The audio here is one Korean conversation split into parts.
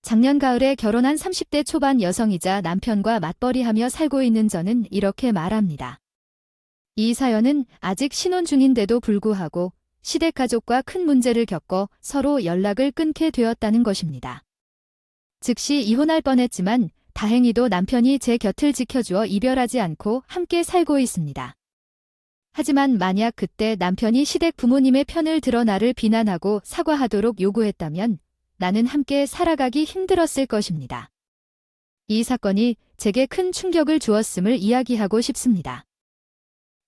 작년 가을에 결혼한 30대 초반 여성이자 남편과 맞벌이하며 살고 있는 저는 이렇게 말합니다. 이 사연은 아직 신혼 중인데도 불구하고 시댁 가족과 큰 문제를 겪어 서로 연락을 끊게 되었다는 것입니다. 즉시 이혼할 뻔했지만 다행히도 남편이 제 곁을 지켜주어 이별하지 않고 함께 살고 있습니다. 하지만 만약 그때 남편이 시댁 부모님의 편을 들어 나를 비난하고 사과하도록 요구했다면 나는 함께 살아가기 힘들었을 것입니다. 이 사건이 제게 큰 충격을 주었음을 이야기하고 싶습니다.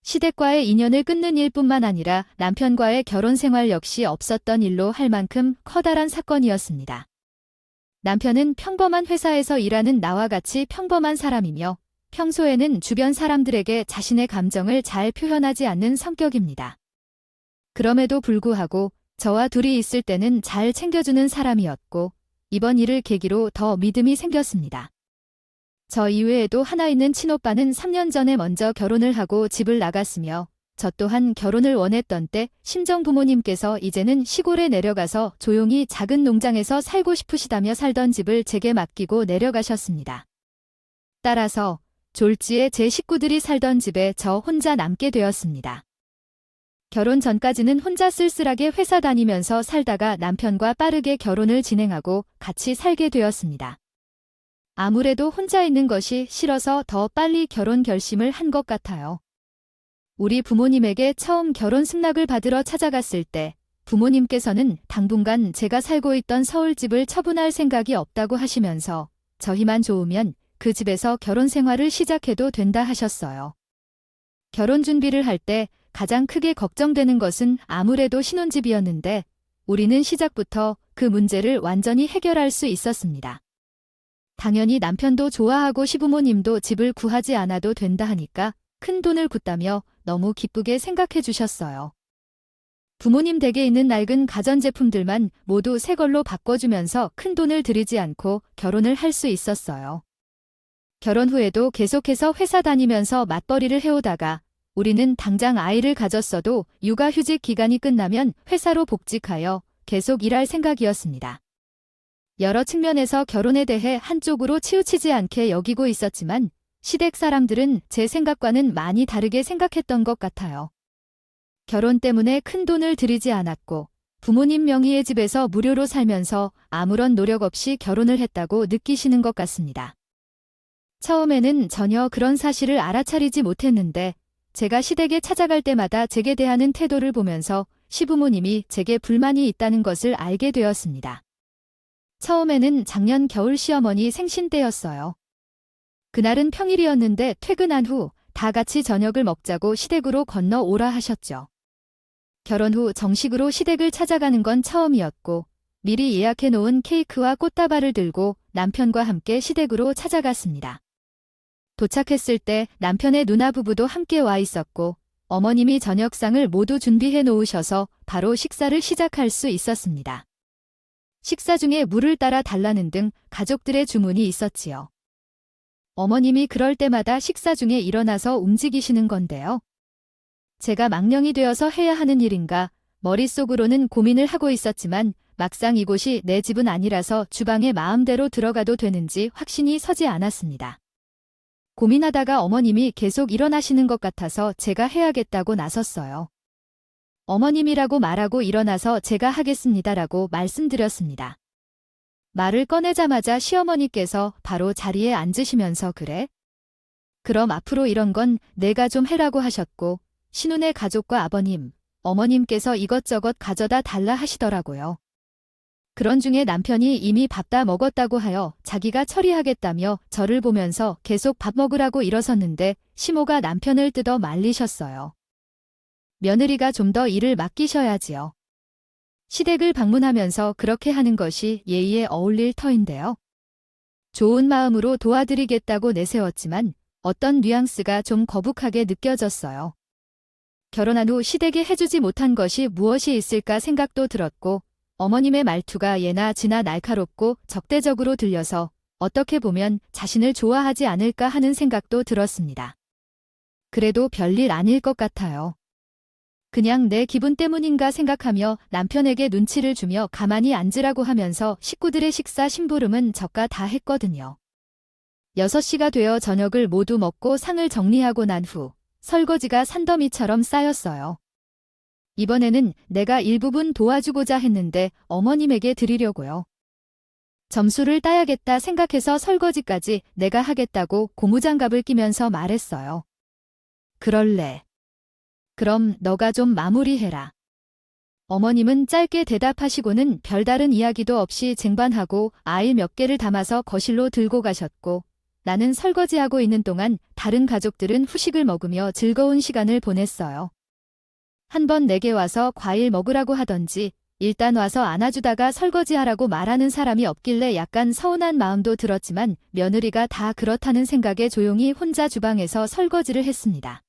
시댁과의 인연을 끊는 일뿐만 아니라 남편과의 결혼 생활 역시 없었던 일로 할 만큼 커다란 사건이었습니다. 남편은 평범한 회사에서 일하는 나와 같이 평범한 사람이며 평소에는 주변 사람들에게 자신의 감정을 잘 표현하지 않는 성격입니다. 그럼에도 불구하고 저와 둘이 있을 때는 잘 챙겨주는 사람이었고 이번 일을 계기로 더 믿음이 생겼습니다. 저 이외에도 하나 있는 친오빠는 3년 전에 먼저 결혼을 하고 집을 나갔으며 저 또한 결혼을 원했던 때 심정 부모님께서 이제는 시골에 내려가서 조용히 작은 농장에서 살고 싶으시다며 살던 집을 제게 맡기고 내려가셨습니다. 따라서 졸지에 제 식구들이 살던 집에 저 혼자 남게 되었습니다. 결혼 전까지는 혼자 쓸쓸하게 회사 다니면서 살다가 남편과 빠르게 결혼을 진행하고 같이 살게 되었습니다. 아무래도 혼자 있는 것이 싫어서 더 빨리 결혼 결심을 한 것 같아요. 우리 부모님에게 처음 결혼 승낙을 받으러 찾아갔을 때 부모님께서는 당분간 제가 살고 있던 서울집을 처분할 생각이 없다고 하시면서 저희만 좋으면 그 집에서 결혼 생활을 시작해도 된다 하셨어요. 결혼 준비를 할 때 가장 크게 걱정되는 것은 아무래도 신혼집이었는데 우리는 시작부터 그 문제를 완전히 해결할 수 있었습니다. 당연히 남편도 좋아하고 시부모님도 집을 구하지 않아도 된다 하니까 큰 돈을 굳다며 너무 기쁘게 생각해 주셨어요. 부모님 댁에 있는 낡은 가전제품들만 모두 새 걸로 바꿔주면서 큰 돈을 들이지 않고 결혼을 할 수 있었어요. 결혼 후에도 계속해서 회사 다니면서 맞벌이를 해오다가 우리는 당장 아이를 가졌어도 육아휴직 기간이 끝나면 회사로 복직하여 계속 일할 생각이었습니다. 여러 측면에서 결혼에 대해 한쪽으로 치우치지 않게 여기고 있었지만 시댁 사람들은 제 생각과는 많이 다르게 생각했던 것 같아요. 결혼 때문에 큰 돈을 들이지 않았고 부모님 명의의 집에서 무료로 살면서 아무런 노력 없이 결혼을 했다고 느끼시는 것 같습니다. 처음에는 전혀 그런 사실을 알아차리지 못했는데 제가 시댁에 찾아갈 때마다 제게 대하는 태도를 보면서 시부모님이 제게 불만이 있다는 것을 알게 되었습니다. 처음에는 작년 겨울 시어머니 생신 때였어요. 그날은 평일이었는데 퇴근한 후 다 같이 저녁을 먹자고 시댁으로 건너오라 하셨죠. 결혼 후 정식으로 시댁을 찾아가는 건 처음이었고 미리 예약해 놓은 케이크와 꽃다발을 들고 남편과 함께 시댁으로 찾아갔습니다. 도착했을 때 남편의 누나 부부도 함께 와 있었고 어머님이 저녁상을 모두 준비해 놓으셔서 바로 식사를 시작할 수 있었습니다. 식사 중에 물을 따라 달라는 등 가족들의 주문이 있었지요. 어머님이 그럴 때마다 식사 중에 일어나서 움직이시는 건데요. 제가 망령이 되어서 해야 하는 일인가 머릿속으로는 고민을 하고 있었지만 막상 이곳이 내 집은 아니라서 주방에 마음대로 들어가도 되는지 확신이 서지 않았습니다. 고민하다가 어머님이 계속 일어나시는 것 같아서 제가 해야겠다고 나섰어요. 어머님이라고 말하고 일어나서 제가 하겠습니다라고 말씀드렸습니다. 말을 꺼내자마자 시어머니께서 바로 자리에 앉으시면서 그래? 그럼 앞으로 이런 건 내가 좀 해라고 하셨고 신혼의 가족과 아버님, 어머님께서 이것저것 가져다 달라 하시더라고요. 그런 중에 남편이 이미 밥 다 먹었다고 하여 자기가 처리하겠다며 저를 보면서 계속 밥 먹으라고 일어섰는데 시모가 남편을 뜯어 말리셨어요. 며느리가 좀 더 일을 맡기셔야지요. 시댁을 방문하면서 그렇게 하는 것이 예의에 어울릴 터인데요. 좋은 마음으로 도와드리겠다고 내세웠지만 어떤 뉘앙스가 좀 거북하게 느껴졌어요. 결혼한 후 시댁에 해주지 못한 것이 무엇이 있을까 생각도 들었고 어머님의 말투가 예나 지나 날카롭고 적대적으로 들려서 어떻게 보면 자신을 좋아하지 않을까 하는 생각도 들었습니다. 그래도 별일 아닐 것 같아요. 그냥 내 기분 때문인가 생각하며 남편에게 눈치를 주며 가만히 앉으라고 하면서 식구들의 식사 심부름은 저가 다 했거든요. 6시가 되어 저녁을 모두 먹고 상을 정리하고 난 후 설거지가 산더미처럼 쌓였어요. 이번에는 내가 일부분 도와주고자 했는데 어머님에게 드리려고요. 점수를 따야겠다 생각해서 설거지까지 내가 하겠다고 고무장갑을 끼면서 말했어요. 그럴래. 그럼 너가 좀 마무리해라. 어머님은 짧게 대답하시고는 별다른 이야기도 없이 쟁반하고 아이 몇 개를 담아서 거실로 들고 가셨고 나는 설거지하고 있는 동안 다른 가족들은 후식을 먹으며 즐거운 시간을 보냈어요. 한번 내게 와서 과일 먹으라고 하던지 일단 와서 안아주다가 설거지하라고 말하는 사람이 없길래 약간 서운한 마음도 들었지만 며느리가 다 그렇다는 생각에 조용히 혼자 주방에서 설거지를 했습니다.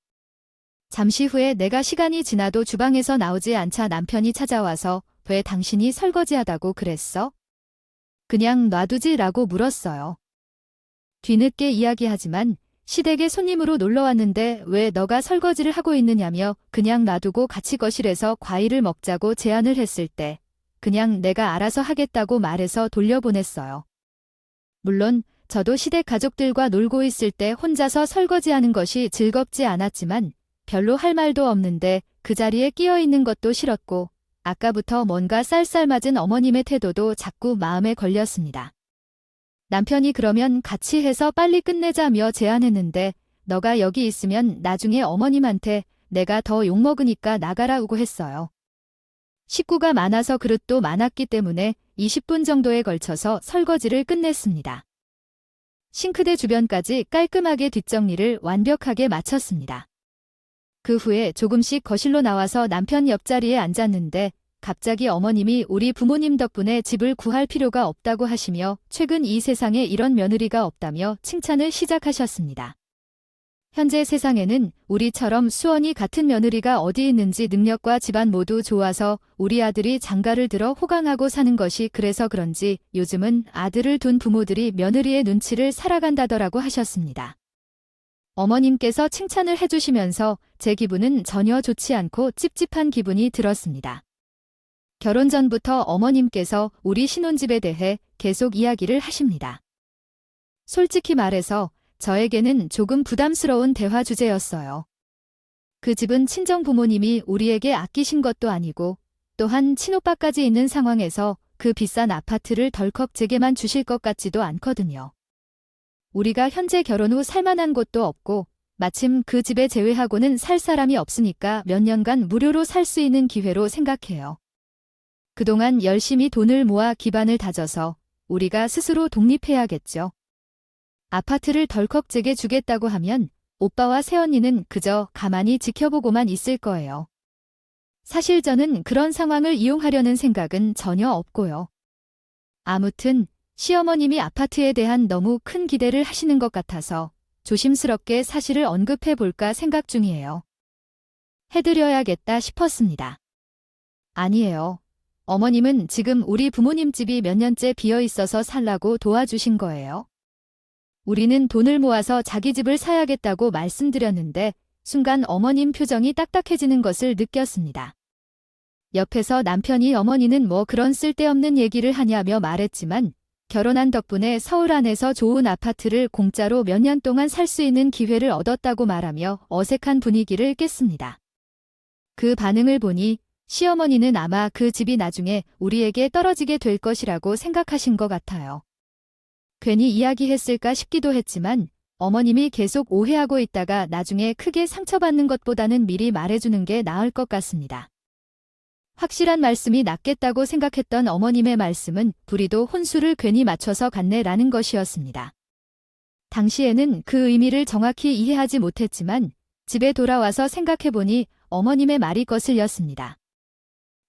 잠시 후에 내가 시간이 지나도 주방에서 나오지 않자 남편이 찾아와서 왜 당신이 설거지하다고 그랬어? 그냥 놔두지라고 물었어요. 뒤늦게 이야기하지만 시댁에 손님으로 놀러 왔는데 왜 너가 설거지를 하고 있느냐며 그냥 놔두고 같이 거실에서 과일을 먹자고 제안을 했을 때 그냥 내가 알아서 하겠다고 말해서 돌려보냈어요. 물론 저도 시댁 가족들과 놀고 있을 때 혼자서 설거지하는 것이 즐겁지 않았지만 별로 할 말도 없는데 그 자리에 끼어 있는 것도 싫었고 아까부터 뭔가 쌀쌀맞은 어머님의 태도도 자꾸 마음에 걸렸습니다. 남편이 그러면 같이 해서 빨리 끝내자며 제안했는데 너가 여기 있으면 나중에 어머님한테 내가 더 욕먹으니까 나가라고 했어요. 식구가 많아서 그릇도 많았기 때문에 20분 정도에 걸쳐서 설거지를 끝냈습니다. 싱크대 주변까지 깔끔하게 뒷정리를 완벽하게 마쳤습니다. 그 후에 조금씩 거실로 나와서 남편 옆자리에 앉았는데 갑자기 어머님이 우리 부모님 덕분에 집을 구할 필요가 없다고 하시며 최근 이 세상에 이런 며느리가 없다며 칭찬을 시작하셨습니다. 현재 세상에는 우리처럼 수원이 같은 며느리가 어디 있는지 능력과 집안 모두 좋아서 우리 아들이 장가를 들어 호강하고 사는 것이 그래서 그런지 요즘은 아들을 둔 부모들이 며느리의 눈치를 살아간다더라고 하셨습니다. 어머님께서 칭찬을 해주시면서 제 기분은 전혀 좋지 않고 찝찝한 기분이 들었습니다. 결혼 전부터 어머님께서 우리 신혼집에 대해 계속 이야기를 하십니다. 솔직히 말해서 저에게는 조금 부담스러운 대화 주제였어요. 그 집은 친정 부모님이 우리에게 아끼신 것도 아니고 또한 친오빠까지 있는 상황에서 그 비싼 아파트를 덜컥 제게만 주실 것 같지도 않거든요. 우리가 현재 결혼 후 살만한 곳도 없고 마침 그 집에 제외하고는 살 사람이 없으니까 몇 년간 무료로 살 수 있는 기회로 생각해요. 그동안 열심히 돈을 모아 기반을 다져서 우리가 스스로 독립해야겠죠. 아파트를 덜컥 제게 주겠다고 하면 오빠와 새언니는 그저 가만히 지켜보고만 있을 거예요. 사실 저는 그런 상황을 이용하려는 생각은 전혀 없고요. 아무튼 시어머님이 아파트에 대한 너무 큰 기대를 하시는 것 같아서 조심스럽게 사실을 언급해 볼까 생각 중이에요. 해드려야겠다 싶었습니다. 아니에요. 어머님은 지금 우리 부모님 집이 몇 년째 비어 있어서 살라고 도와주신 거예요. 우리는 돈을 모아서 자기 집을 사야겠다고 말씀드렸는데 순간 어머님 표정이 딱딱해지는 것을 느꼈습니다. 옆에서 남편이 어머니는 뭐 그런 쓸데없는 얘기를 하냐며 말했지만 결혼한 덕분에 서울 안에서 좋은 아파트를 공짜로 몇 년 동안 살 수 있는 기회를 얻었다고 말하며 어색한 분위기를 깼습니다. 그 반응을 보니 시어머니는 아마 그 집이 나중에 우리에게 떨어지게 될 것이라고 생각하신 것 같아요. 괜히 이야기했을까 싶기도 했지만 어머님이 계속 오해하고 있다가 나중에 크게 상처받는 것보다는 미리 말해주는 게 나을 것 같습니다. 확실한 말씀이 낫겠다고 생각했던 어머님의 말씀은 불이도 혼수를 괜히 맞춰서 갔네라는 것이었습니다. 당시에는 그 의미를 정확히 이해하지 못했지만 집에 돌아와서 생각해보니 어머님의 말이 거슬렸습니다.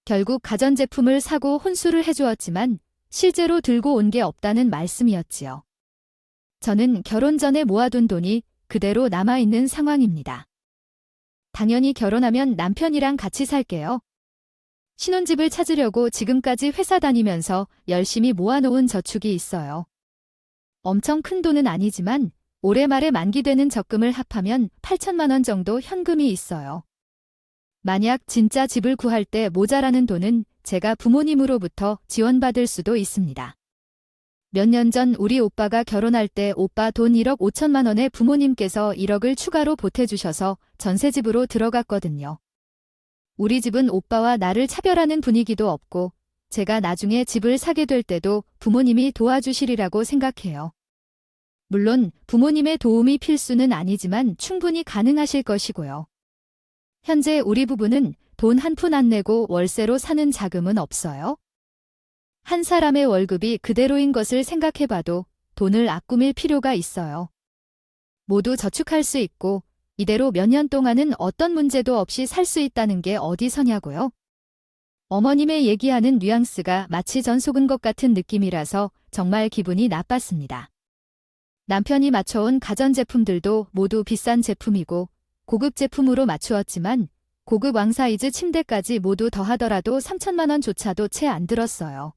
결국 가전제품을 사고 혼수를 해주었지만 실제로 들고 온 게 없다는 말씀이었지요. 저는 결혼 전에 모아둔 돈이 그대로 남아있는 상황입니다. 당연히 결혼하면 남편이랑 같이 살게요. 신혼집을 찾으려고 지금까지 회사 다니면서 열심히 모아놓은 저축이 있어요. 엄청 큰 돈은 아니지만 올해 말에 만기되는 적금을 합하면 8천만 원 정도 현금이 있어요. 만약 진짜 집을 구할 때 모자라는 돈은 제가 부모님으로부터 지원받을 수도 있습니다. 몇 년 전 우리 오빠가 결혼할 때 오빠 돈 1억 5천만 원에 부모님께서 1억을 추가로 보태주셔서 전세집으로 들어갔거든요. 우리 집은 오빠와 나를 차별하는 분위기도 없고 제가 나중에 집을 사게 될 때도 부모님이 도와주시리라고 생각해요. 물론 부모님의 도움이 필수는 아니지만 충분히 가능하실 것이고요. 현재 우리 부부는 돈 한 푼 안 내고 월세로 사는 자금은 없어요. 한 사람의 월급이 그대로인 것을 생각해봐도 돈을 아끼밀 필요가 있어요. 모두 저축할 수 있고 이대로 몇 년 동안은 어떤 문제도 없이 살 수 있다는 게 어디서냐고요? 어머님의 얘기하는 뉘앙스가 마치 전 속은 것 같은 느낌이라서 정말 기분이 나빴습니다. 남편이 맞춰온 가전제품들도 모두 비싼 제품이고 고급 제품으로 맞추었지만 고급 왕사이즈 침대까지 모두 더하더라도 3천만 원조차도 채 안 들었어요.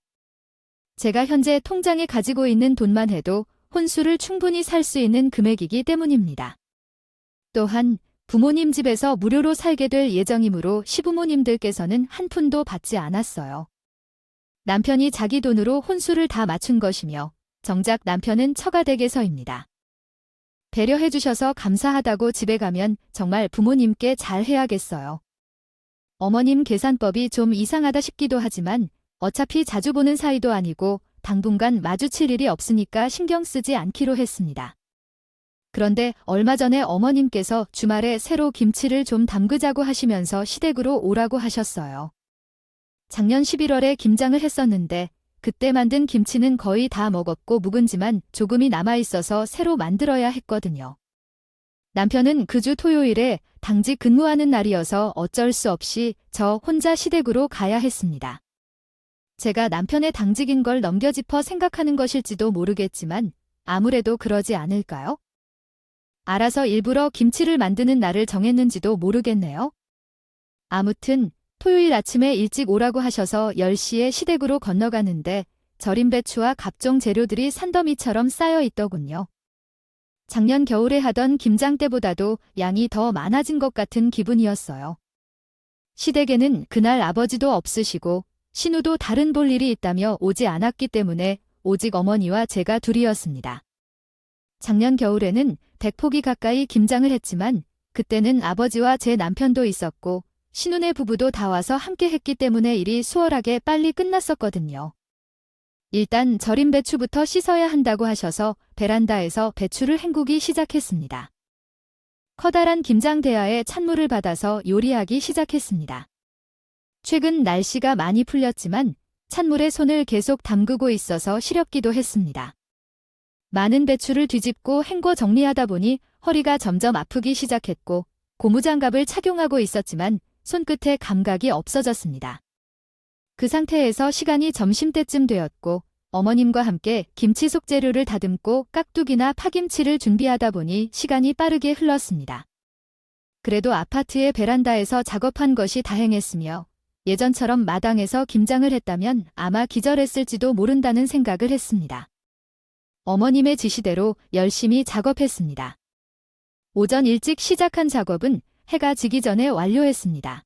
제가 현재 통장에 가지고 있는 돈만 해도 혼수를 충분히 살 수 있는 금액이기 때문입니다. 또한 부모님 집에서 무료로 살게 될 예정이므로 시부모님들께서는 한 푼도 받지 않았어요. 남편이 자기 돈으로 혼수를 다 맞춘 것이며 정작 남편은 처가댁에서입니다. 배려해 주셔서 감사하다고 집에 가면 정말 부모님께 잘해야겠어요. 어머님 계산법이 좀 이상하다 싶기도 하지만 어차피 자주 보는 사이도 아니고 당분간 마주칠 일이 없으니까 신경 쓰지 않기로 했습니다. 그런데 얼마 전에 어머님께서 주말에 새로 김치를 좀 담그자고 하시면서 시댁으로 오라고 하셨어요. 작년 11월에 김장을 했었는데 그때 만든 김치는 거의 다 먹었고 묵은지만 조금이 남아있어서 새로 만들어야 했거든요. 남편은 그 주 토요일에 당직 근무하는 날이어서 어쩔 수 없이 저 혼자 시댁으로 가야 했습니다. 제가 남편의 당직인 걸 넘겨짚어 생각하는 것일지도 모르겠지만 아무래도 그러지 않을까요? 알아서 일부러 김치를 만드는 날을 정했는지도 모르겠네요. 아무튼 토요일 아침에 일찍 오라고 하셔서 10시에 시댁으로 건너가는데 절인 배추와 각종 재료들이 산더미처럼 쌓여 있더군요. 작년 겨울에 하던 김장 때보다도 양이 더 많아진 것 같은 기분이었어요. 시댁에는 그날 아버지도 없으시고 신우도 다른 볼 일이 있다며 오지 않았기 때문에 오직 어머니와 제가 둘이었습니다. 작년 겨울에는 100포기 가까이 김장을 했지만 그때는 아버지와 제 남편도 있었고 신우네 부부도 다 와서 함께 했기 때문에 일이 수월하게 빨리 끝났었거든요. 일단 절인 배추부터 씻어야 한다고 하셔서 베란다에서 배추를 헹구기 시작했습니다. 커다란 김장 대야에 찬물을 받아서 요리하기 시작했습니다. 최근 날씨가 많이 풀렸지만 찬물에 손을 계속 담그고 있어서 시렵기도 했습니다. 많은 배추를 뒤집고 헹궈 정리하다 보니 허리가 점점 아프기 시작했고 고무장갑을 착용하고 있었지만 손끝에 감각이 없어졌습니다. 그 상태에서 시간이 점심때쯤 되었고 어머님과 함께 김치 속재료를 다듬고 깍두기나 파김치를 준비하다 보니 시간이 빠르게 흘렀습니다. 그래도 아파트의 베란다에서 작업한 것이 다행했으며 예전처럼 마당에서 김장을 했다면 아마 기절했을지도 모른다는 생각을 했습니다. 어머님의 지시대로 열심히 작업했습니다. 오전 일찍 시작한 작업은 해가 지기 전에 완료했습니다.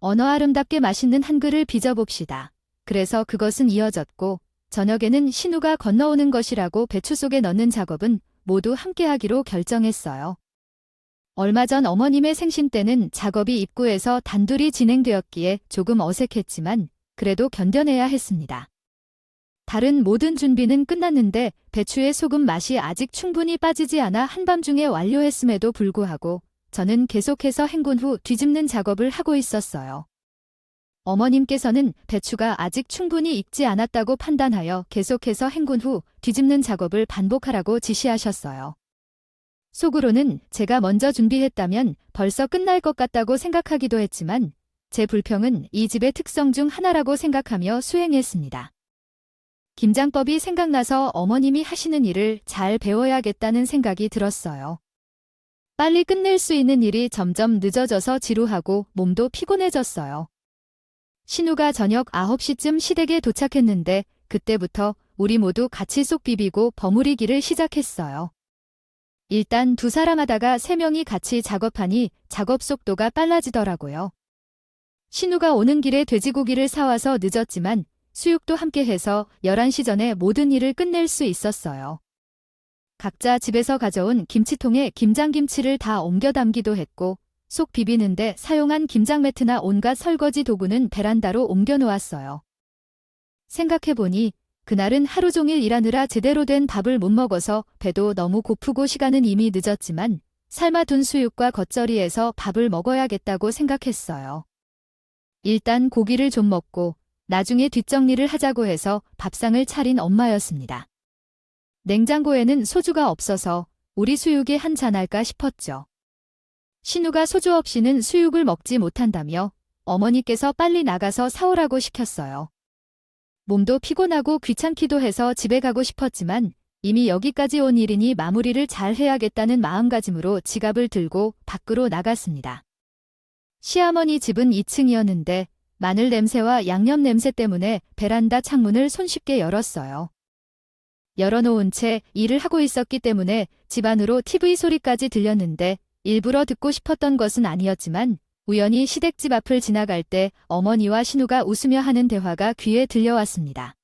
언어 아름답게 맛있는 한글을 빚어봅시다. 그래서 그것은 이어졌고 저녁에는 신우가 건너오는 것이라고 배추 속에 넣는 작업은 모두 함께하기로 결정했어요. 얼마 전 어머님의 생신 때는 작업이 입구에서 단둘이 진행되었기에 조금 어색했지만 그래도 견뎌내야 했습니다. 다른 모든 준비는 끝났는데 배추의 소금 맛이 아직 충분히 빠지지 않아 한밤중에 완료했음에도 불구하고 저는 계속해서 헹군 후 뒤집는 작업을 하고 있었어요. 어머님께서는 배추가 아직 충분히 익지 않았다고 판단하여 계속해서 헹군 후 뒤집는 작업을 반복하라고 지시하셨어요. 속으로는 제가 먼저 준비했다면 벌써 끝날 것 같다고 생각하기도 했지만 제 불평은 이 집의 특성 중 하나라고 생각하며 수행했습니다. 김장법이 생각나서 어머님이 하시는 일을 잘 배워야겠다는 생각이 들었어요. 빨리 끝낼 수 있는 일이 점점 늦어져서 지루하고 몸도 피곤해졌어요. 신우가 저녁 9시쯤 시댁에 도착했는데 그때부터 우리 모두 같이 쏙 비비고 버무리기를 시작했어요. 일단 두 사람 하다가 세 명이 같이 작업하니 작업 속도가 빨라지더라고요. 신우가 오는 길에 돼지고기를 사와서 늦었지만 수육도 함께 해서 11시 전에 모든 일을 끝낼 수 있었어요. 각자 집에서 가져온 김치통에 김장김치를 다 옮겨 담기도 했고 속 비비는데 사용한 김장 매트나 온갖 설거지 도구는 베란다로 옮겨 놓았어요. 생각해보니 그날은 하루 종일 일하느라 제대로 된 밥을 못 먹어서 배도 너무 고프고 시간은 이미 늦었지만 삶아둔 수육과 겉절이에서 밥을 먹어야겠다고 생각했어요. 일단 고기를 좀 먹고 나중에 뒷정리를 하자고 해서 밥상을 차린 엄마였습니다. 냉장고에는 소주가 없어서 우리 수육에 한 잔 할까 싶었죠. 신우가 소주 없이는 수육을 먹지 못한다며 어머니께서 빨리 나가서 사오라고 시켰어요. 몸도 피곤하고 귀찮기도 해서 집에 가고 싶었지만 이미 여기까지 온 일이니 마무리를 잘 해야겠다는 마음가짐으로 지갑을 들고 밖으로 나갔습니다. 시어머니 집은 2층이었는데 마늘 냄새와 양념 냄새 때문에 베란다 창문을 손쉽게 열었어요. 열어놓은 채 일을 하고 있었기 때문에 집 안으로 TV 소리까지 들렸는데 일부러 듣고 싶었던 것은 아니었지만 우연히 시댁집 앞을 지나갈 때 어머니와 신우가 웃으며 하는 대화가 귀에 들려왔습니다.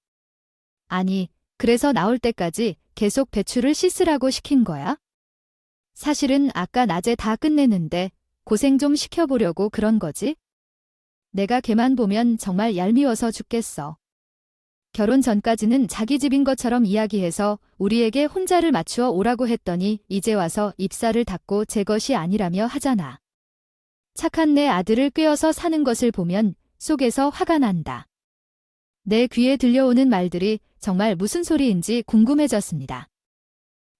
아니, 그래서 나올 때까지 계속 배추를 씻으라고 시킨 거야? 사실은 아까 낮에 다 끝냈는데 고생 좀 시켜보려고 그런 거지? 내가 걔만 보면 정말 얄미워서 죽겠어. 결혼 전까지는 자기 집인 것처럼 이야기해서 우리에게 혼자를 맞추어 오라고 했더니 이제 와서 입살을 닫고 제 것이 아니라며 하잖아. 착한 내 아들을 꿰어서 사는 것을 보면 속에서 화가 난다. 내 귀에 들려오는 말들이 정말 무슨 소리인지 궁금해졌습니다.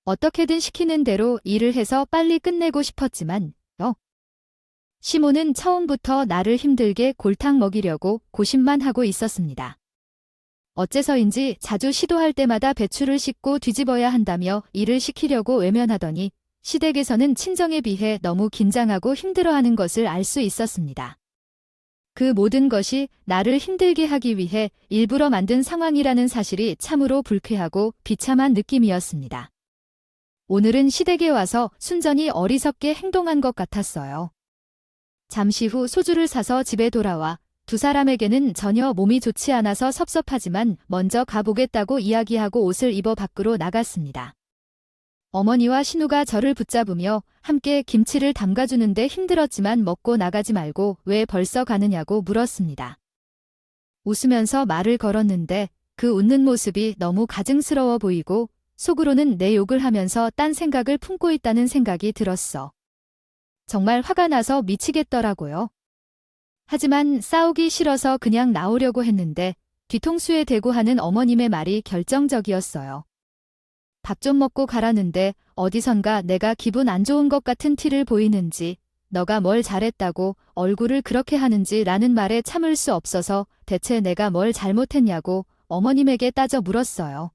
어떻게든 시키는 대로 일을 해서 빨리 끝내고 싶었지만 시모는 처음부터 나를 힘들게 골탕 먹이려고 고심만 하고 있었습니다. 어째서인지 자주 시도할 때마다 배추를 씻고 뒤집어야 한다며 일을 시키려고 외면하더니 시댁에서는 친정에 비해 너무 긴장하고 힘들어하는 것을 알 수 있었습니다. 그 모든 것이 나를 힘들게 하기 위해 일부러 만든 상황이라는 사실이 참으로 불쾌하고 비참한 느낌이었습니다. 오늘은 시댁에 와서 순전히 어리석게 행동한 것 같았어요. 잠시 후 소주를 사서 집에 돌아와 두 사람에게는 전혀 몸이 좋지 않아서 섭섭하지만 먼저 가보겠다고 이야기하고 옷을 입어 밖으로 나갔습니다. 어머니와 신우가 저를 붙잡으며 함께 김치를 담가주는데 힘들었지만 먹고 나가지 말고 왜 벌써 가느냐고 물었습니다. 웃으면서 말을 걸었는데 그 웃는 모습이 너무 가증스러워 보이고 속으로는 내 욕을 하면서 딴 생각을 품고 있다는 생각이 들었어. 정말 화가 나서 미치겠더라고요. 하지만 싸우기 싫어서 그냥 나오려고 했는데 뒤통수에 대고 하는 어머님의 말이 결정적이었어요. 밥 좀 먹고 가라는데 어디선가 내가 기분 안 좋은 것 같은 티를 보이는지 너가 뭘 잘했다고 얼굴을 그렇게 하는지 라는 말에 참을 수 없어서 대체 내가 뭘 잘못했냐고 어머님에게 따져 물었어요.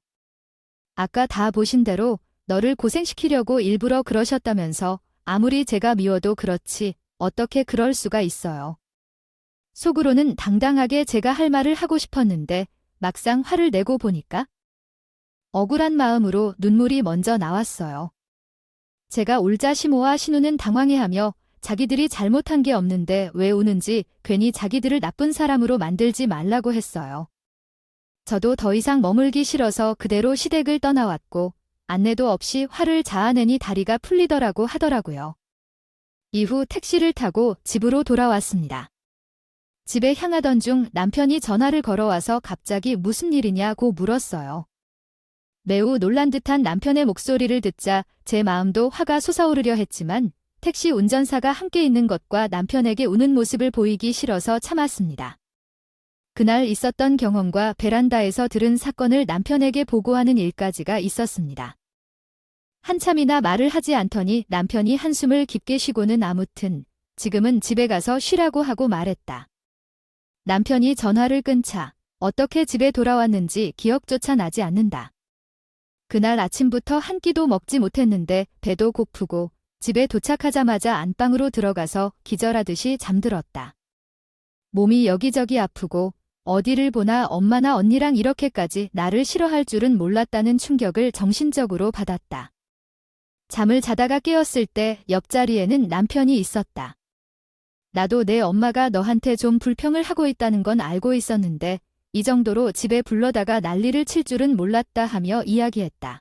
아까 다 보신 대로 너를 고생시키려고 일부러 그러셨다면서 아무리 제가 미워도 그렇지 어떻게 그럴 수가 있어요. 속으로는 당당하게 제가 할 말을 하고 싶었는데 막상 화를 내고 보니까 억울한 마음으로 눈물이 먼저 나왔어요. 제가 울자 시모와 신우는 당황해하며 자기들이 잘못한 게 없는데 왜 우는지 괜히 자기들을 나쁜 사람으로 만들지 말라고 했어요. 저도 더 이상 머물기 싫어서 그대로 시댁을 떠나왔고 안내도 없이 화를 자아내니 다리가 풀리더라고 하더라고요. 이후 택시를 타고 집으로 돌아왔습니다. 집에 향하던 중 남편이 전화를 걸어와서 갑자기 무슨 일이냐고 물었어요. 매우 놀란 듯한 남편의 목소리를 듣자 제 마음도 화가 솟아오르려 했지만 택시 운전사가 함께 있는 것과 남편에게 우는 모습을 보이기 싫어서 참았습니다. 그날 있었던 경험과 베란다에서 들은 사건을 남편에게 보고하는 일까지가 있었습니다. 한참이나 말을 하지 않더니 남편이 한숨을 깊게 쉬고는 아무튼 지금은 집에 가서 쉬라고 하고 말했다. 남편이 전화를 끊자 어떻게 집에 돌아왔는지 기억조차 나지 않는다. 그날 아침부터 한 끼도 먹지 못했는데 배도 고프고 집에 도착하자마자 안방으로 들어가서 기절하듯이 잠들었다. 몸이 여기저기 아프고 어디를 보나 엄마나 언니랑 이렇게까지 나를 싫어할 줄은 몰랐다는 충격을 정신적으로 받았다. 잠을 자다가 깨었을 때 옆자리에는 남편이 있었다. 나도 내 엄마가 너한테 좀 불평을 하고 있다는 건 알고 있었는데 이 정도로 집에 불러다가 난리를 칠 줄은 몰랐다 하며 이야기했다.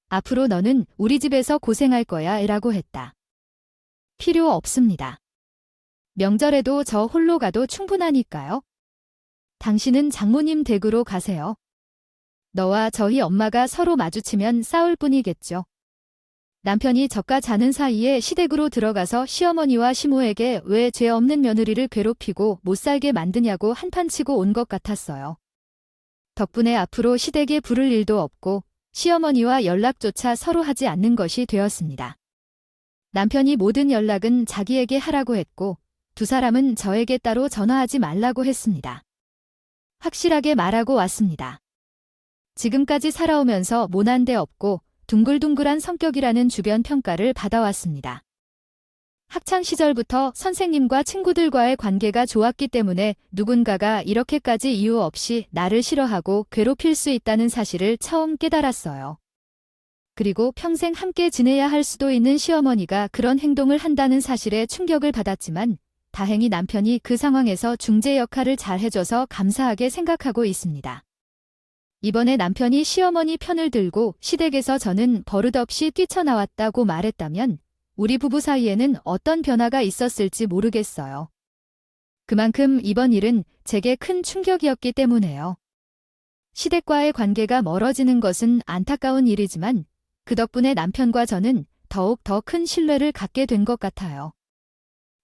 앞으로 너는 우리 집에서 고생할 거야 라고 했다. 필요 없습니다. 명절에도 저 홀로 가도 충분하니까요. 당신은 장모님 댁으로 가세요. 너와 저희 엄마가 서로 마주치면 싸울 뿐이겠죠. 남편이 저가 자는 사이에 시댁으로 들어가서 시어머니와 시모에게 왜 죄 없는 며느리를 괴롭히고 못살게 만드냐고 한판치고 온 것 같았어요. 덕분에 앞으로 시댁에 부를 일도 없고 시어머니와 연락조차 서로 하지 않는 것이 되었습니다. 남편이 모든 연락은 자기에게 하라고 했고 두 사람은 저에게 따로 전화하지 말라고 했습니다. 확실하게 말하고 왔습니다. 지금까지 살아오면서 모난 데 없고 둥글둥글한 성격이라는 주변 평가를 받아왔습니다. 학창시절부터 선생님과 친구들과의 관계가 좋았기 때문에 누군가가 이렇게까지 이유 없이 나를 싫어하고 괴롭힐 수 있다는 사실을 처음 깨달았어요. 그리고 평생 함께 지내야 할 수도 있는 시어머니가 그런 행동을 한다는 사실에 충격을 받았지만 다행히 남편이 그 상황에서 중재 역할을 잘 해줘서 감사하게 생각하고 있습니다. 이번에 남편이 시어머니 편을 들고 시댁에서 저는 버릇없이 뛰쳐나왔다고 말했다면 우리 부부 사이에는 어떤 변화가 있었을지 모르겠어요. 그만큼 이번 일은 제게 큰 충격이었기 때문에요. 시댁과의 관계가 멀어지는 것은 안타까운 일이지만 그 덕분에 남편과 저는 더욱 더 큰 신뢰를 갖게 된 것 같아요.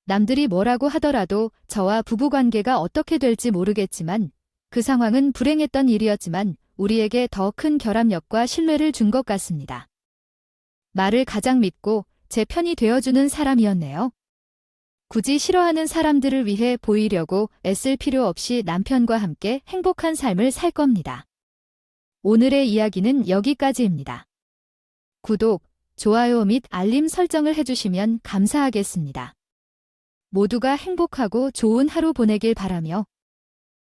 남들이 뭐라고 하더라도 저와 부부관계가 어떻게 될지 모르겠지만 그 상황은 불행했던 일이었지만 우리에게 더 큰 결합력과 신뢰를 준 것 같습니다. 말을 가장 믿고 제 편이 되어주는 사람이었네요. 굳이 싫어하는 사람들을 위해 보이려고 애쓸 필요 없이 남편과 함께 행복한 삶을 살 겁니다. 오늘의 이야기는 여기까지입니다. 구독, 좋아요 및 알림 설정을 해주시면 감사하겠습니다. 모두가 행복하고 좋은 하루 보내길 바라며